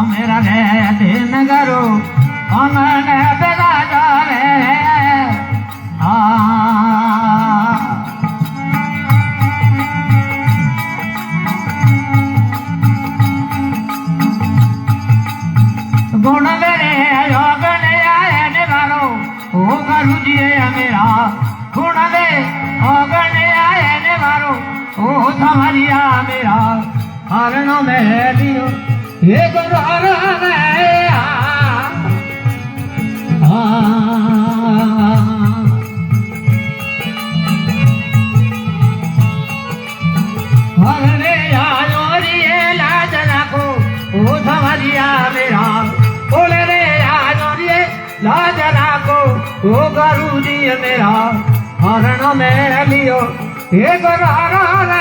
मेरा रे दिन करो हमने बेदा जावे गुण मेरे योग ने आए निवारो ओ गुरु जी मेरा गुण दे योग ने आए निवारो ओ तुम्हारिया मेरा हरण में लियो ये गुरु हरण हरने आयो रे लाज रखो ओ तुम्हारिया मेरा बोले रे आयो रे लाज रखो ओ गुरु जी मेरा हरण में लियो ये गुरु हरण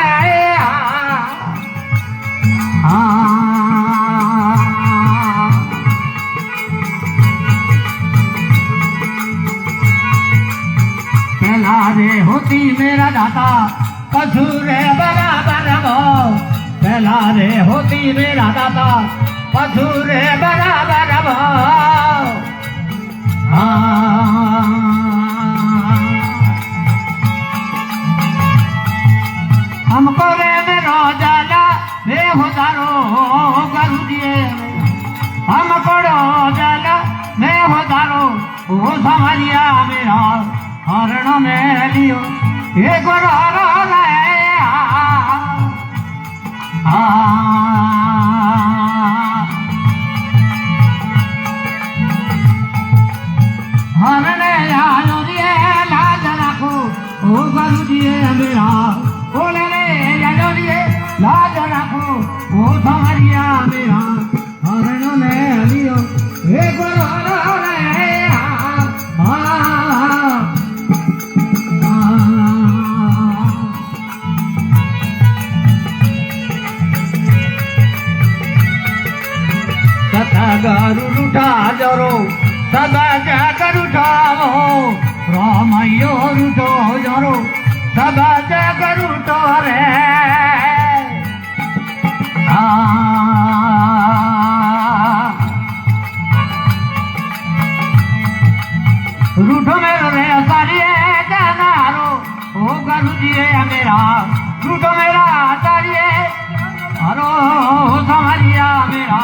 पहला रे होती मेरा दाता कसूर बराबर भाव पहला रे होती मेरा दाता कसूर बराबर भाव हमको रे मेरो जाला वे होतारो गुरु जी हमको जाला मैं होतारो ओ समझिया मेरा हरण में लियो ये गुरु हरण हरने आयो रे लाज रखो ओ गुरु जी मेरा बोले रे आयो रे लाज रखो ओ समझिया मेरा हरण में लियो ये गुरु हरण गरु लुटा जरो सदा जाकर उठाओ रामयो रुठो जरो सदा जाकर उठो रे रूठो मेरो रे सारिये जनारो ओ गुरु जी मेरा रूठो मेरा सारिये हरो समरिया मेरा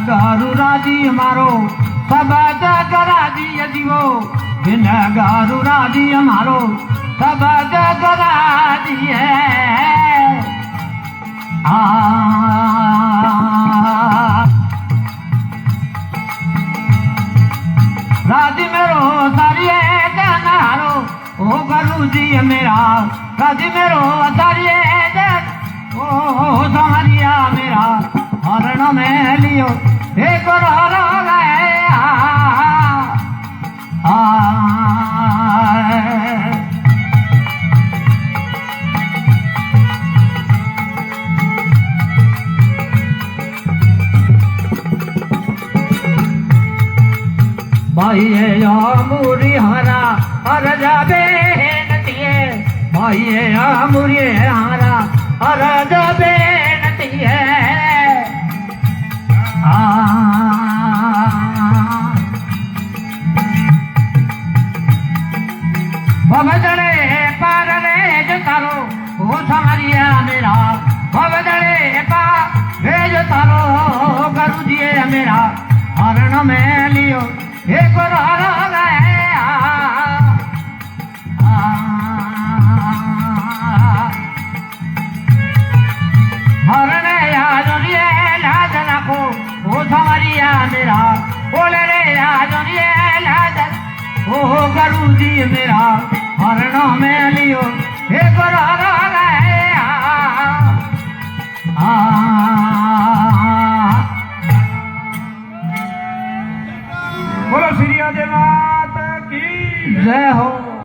गारू राजी हमारो सब जगराजी जीवो बिन गारू राजी हमारो सब जगराजी है राजी मेरो सारिये जनारो ओ गुरु जी मेरा राजी मेरो सारिये ओ समरिया मेरा हरण में लियो हे गुरु हरण भाई या मुरी हरा हर जाबे नतिये भाई या मुरी हरा हर जाबे नतिये भवदड़े पार रे जो तारो ओ समरिया मेरा भवदड़े पार रे जो तारो गुरु जी मेरा हरण में लियो हे गुरु हरण हरण याद रे लाज रखो ओ समरिया मेरा बोले रे याद रे लाज ओ गुरु जी मेरा हरण में लियो हे गुरु हरण बोलो श्री आदिनाथ की जय हो।